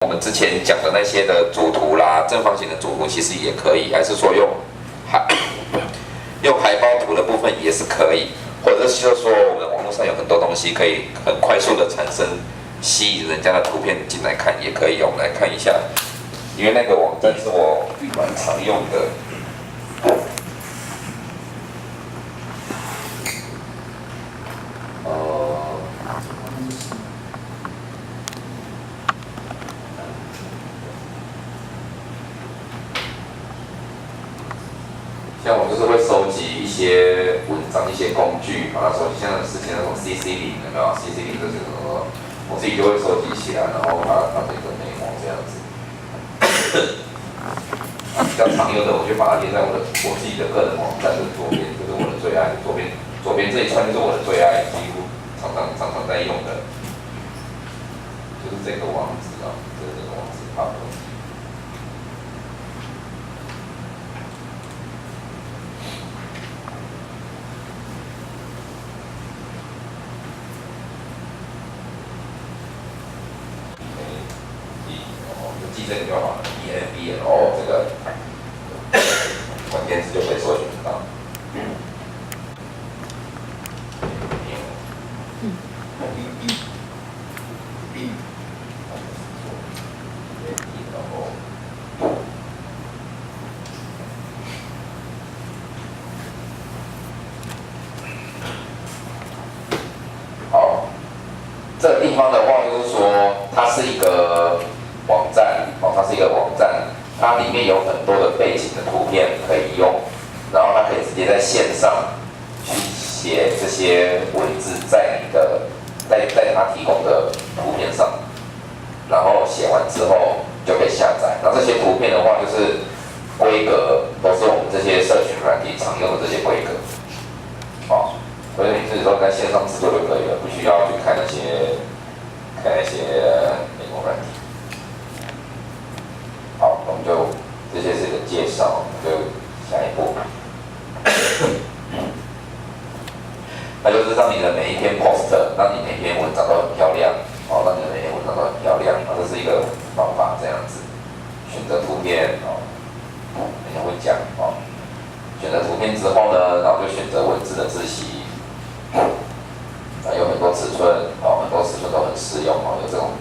我们之前讲的那些的主图啦，正方形的主图其实也可以，还是说用海报图的部分也是可以，或者是说我们网络上有很多东西可以很快速的产生吸引人家的图片进来看，也可以。我们来看一下，因为那个网站是我蛮常用的。像我就是会收集一些文章、一些工具，把它收集，像之前那种 CC0有没有 ？CC0就是什么？我自己就会收集起来，然后把它当成一个美模这样子。比较常用的，我就把它列在我自己的个人网站的左边，这是我的最爱。左边这一串就是我的最爱，几乎常常在用的，就是这个网址啊，这个网址好的。记这个就好了 ，EMBL 这个关键字就可以搜寻得到。好，这个地方的话就是说，它是一个网站，它是一个网站，它里面有很多的背景的图片可以用，然后它可以直接在线上去写这些文字在它提供的图片上，然后写完之后就可以下载。那这些图片的话，就是规格都是我们这些社群软体常用的这些规格，所以你自己都在线上制作就可以了，不需要去看那些美国软体。好，我们就这些是一个介绍，我们就下一步。那就是让你的每一篇 post， 让你每篇文章都很漂亮，让你的每篇文章都很漂亮，这是一个方法，这样子。选择图片，等一下会讲，选择图片之后呢，然后就选择文字的字型，有很多尺寸，很多尺寸都很适用，有这种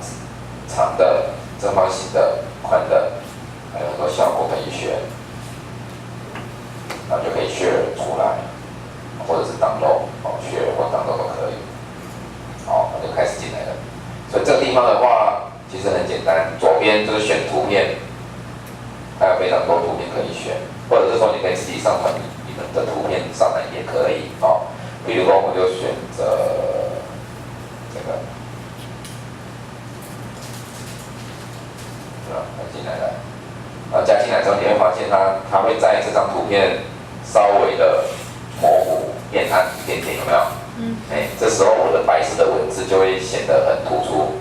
长的、正方形的、宽的，还有很多效果可以选，然后就可以 share 出来，或者是 download，share 或 download 都可以。好，那就开始进来了。所以这个地方的话，其实很简单，左边就是选图片，还有非常多图片可以选，或者是说你可以自己上传你们的图片上来也可以，比如说我就选择这个，加进来了。加进来之后，你会发现它会在这张图片稍微的模糊、变暗一点点，有没有？这时候我的白色的文字就会显得很突出。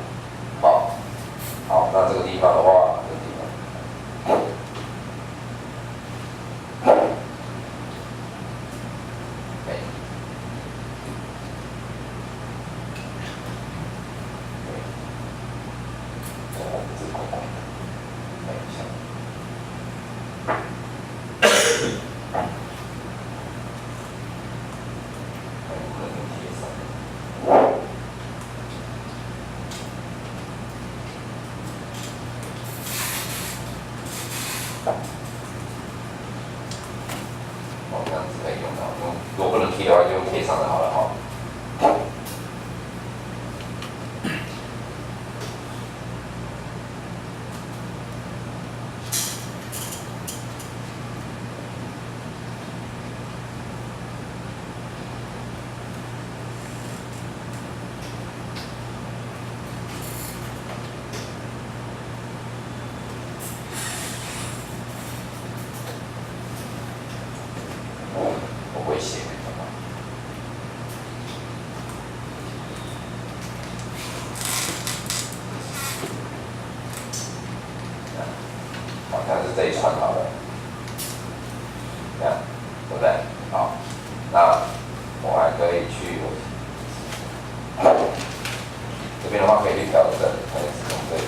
好，那这个地方的话，这样子可以用到。如果不能贴的话，就用贴上的好了哈。我会写。好，像是这一串好了，这样对不对？好，那我还可以去这边的话可以去调整，可以使用这一期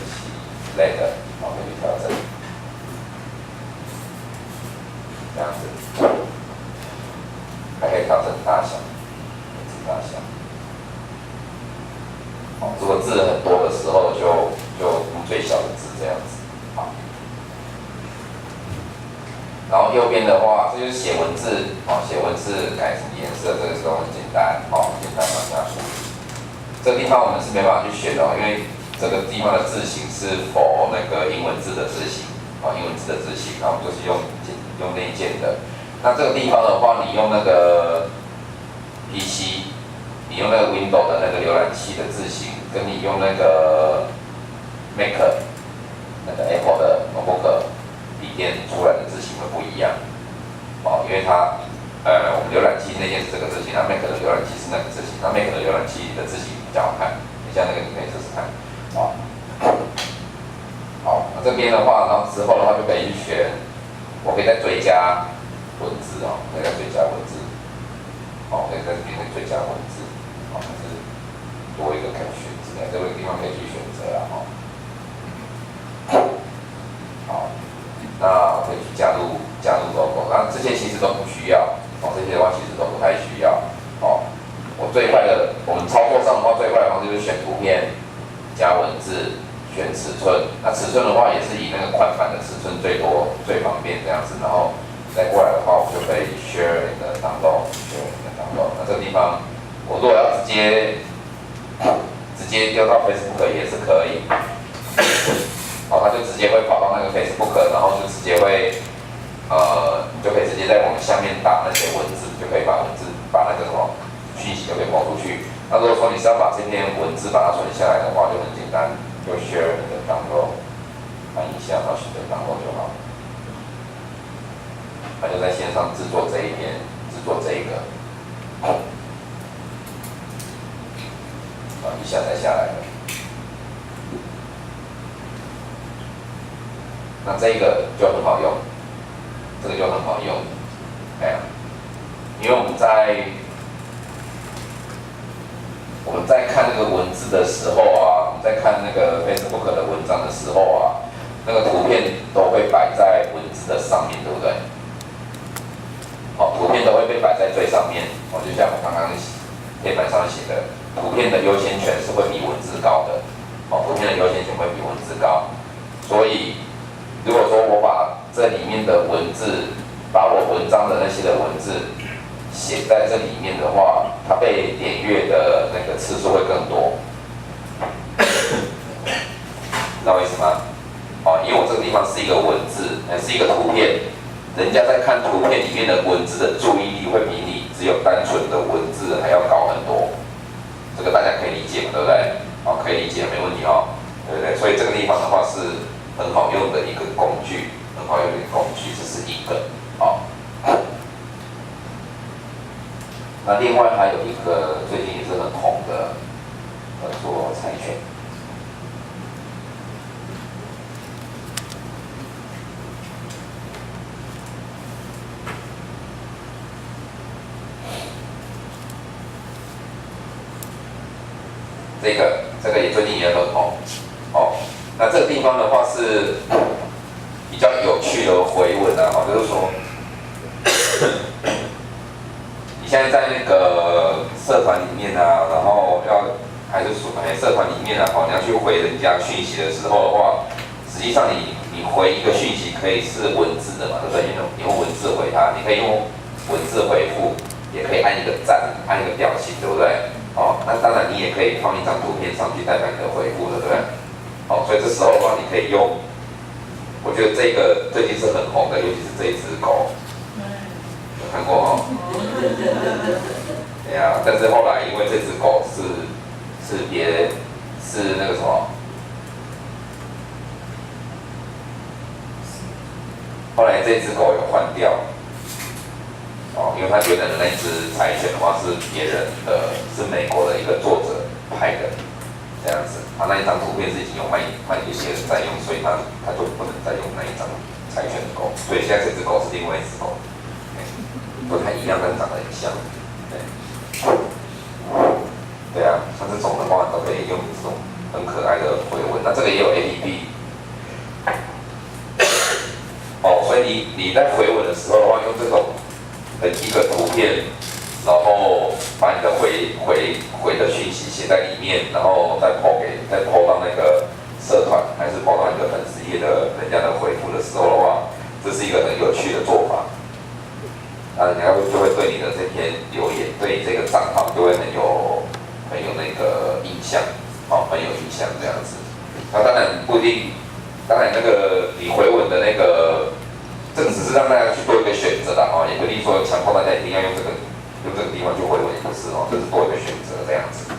之类的。可以去调整，这样子，还可以调整大小，字大小。如果字很多的时候就用最小的字这样子，好。然后右边的话，这就是写文字，写文字改什么颜色，这个时候很简单，简单往下处理。这个地方我们是没办法去选的，因为这个地方的字形是否那个英文字的字形，英文字的字形，那我们就是用内建的。那这个地方的话，你用那个 PC， 你用那个 Windows 的那个浏览器的字形，跟你用那个 Mac 那个 Apple 的 notebook 笔电出来的字形会不一样，因为它我们浏览器内建是这个字形，那 Mac 的浏览器是那个字形，那 Mac 的浏览器的字形比较好看，等一下那个你可以试试看，好，那这边的话，然后之后的话就可以去选，我可以再追加文字可以再追加文字，可以在这边再追加文字，还是多一个可以选之类，这个地方可以去选择啦，好，那可以去加入 logo， 那这些其实都不需要，这些的话其实都不太需要，我最快的，我们操作上的话最快的方式就是选图片，加文字。选尺寸，那尺寸的话也是以那个宽版的尺寸最多最方便这样子，然后再过来的话，我就可以 share 你的download，那这个地方我如果要直接丢到 Facebook 也是可以，它就直接会跑到那个 Facebook， 然后就直接会你就可以直接在往下面打那些文字，就可以把那个什么讯息就可以抛出去。那如果说你是要把这篇文字把它存下来的话，就很简单。就 share 你的 download， 按一下，然后选择 download 就好。他就在线上制作这一篇，制作这一个，一下载下来了。那这个就很好用，这个就很好用，因为我们在看那个文字的时候我们在看那个 Facebook 的文章的时候那个图片都会摆在文字的上面，对不对？图片都会被摆在最上面，就像我刚刚黑板上写的，图片的优先权是会比文字高的，图片的优先权会比文字高，所以如果说我把这里面的文字，把我文章的那些的文字写在这里面的话，它被点阅的那个次数会更多，知道我意思吗？因为我这个地方是一个文字，是一个图片，人家在看图片里面的文字的注意力会比你只有单纯的文字还要高很多，这个大家可以理解嘛，对不对？可以理解，没问题对不对？所以这个地方的话是很好用的一个工具，这是一个那另外还有一个最近也是很红的，做柴犬。这个也最近也很红，那这个地方的话是比较有趣的回文就是说。你现在在那个社团里面然后还是社团里面你要去回人家讯息的时候的话，实际上你回一个讯息可以是文字的嘛，对不对？你用文字回他，你可以用文字回复，也可以按一个赞，按一个表情，对不对？那当然你也可以放一张图片上去代表你的回复，对不对？所以这时候的话，你可以用，我觉得这个最近是很红的，尤其是这一只狗。有看过对啊，但是后来因为这只狗是那个什么，后来这只狗有换掉，因为他觉得那只柴犬的话是别人的，是美国的一个作者拍的，这样子，那一张图片是已经有卖给别人在用，所以他就不能再用那一张柴犬的狗，所以现在这只狗是另外一只狗。不太一样，但长得很像，对啊，像这种的话都可以用这种很可爱的回文。那这个也有 APP，你在回文的时候的话，用这种一个图片，然后把你的回的讯息写在里面，然后再 po 到那个社团，还是 po 到你的粉丝页的人家的回复的时候的话，这是一个很有趣的做法。人家就会对你的这篇留言，对你这个账号就会很有那个印象，很有印象这样子。那当然不一定，当然那个你回文的那个，这个只是让大家去做一个选择啦，也不一定说强迫大家一定要用这个地方去回文，也不是这是做一个选择这样子。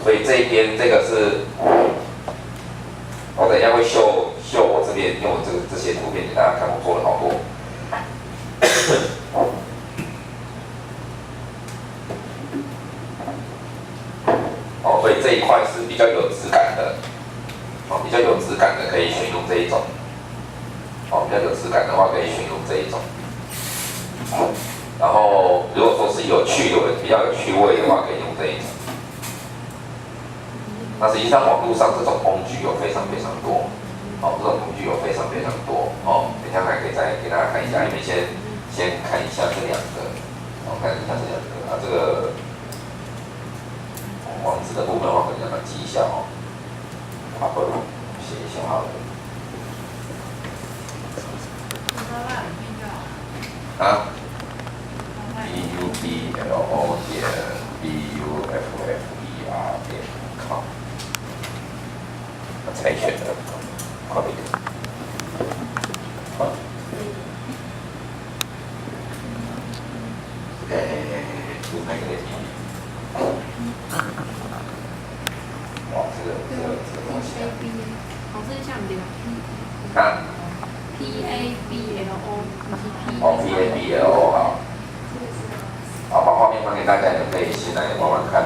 所以这一边这个是，我等一下会秀我这边用这些图片给大家看，我做了好多。所以这一块是比较有质感的，比较有质感的可以选用这一种，比较有质感的话可以选用这一种。然后如果说是有趣的、比较有趣味的话，可以用这一种。那实际上网络上这种工具有非常非常多，这种工具有非常非常多，等一下还可以再给大家看一下，因为先看一下这两个，看一下这两个，这个网址的部分的话，可能要记一下写一下好了。BUBLO.BUFFER.com 才选的，好一点。就那个哇，这个东西这是像对吧？PABLO PABLO 好。把画面放给大家，你们可以现在慢慢看。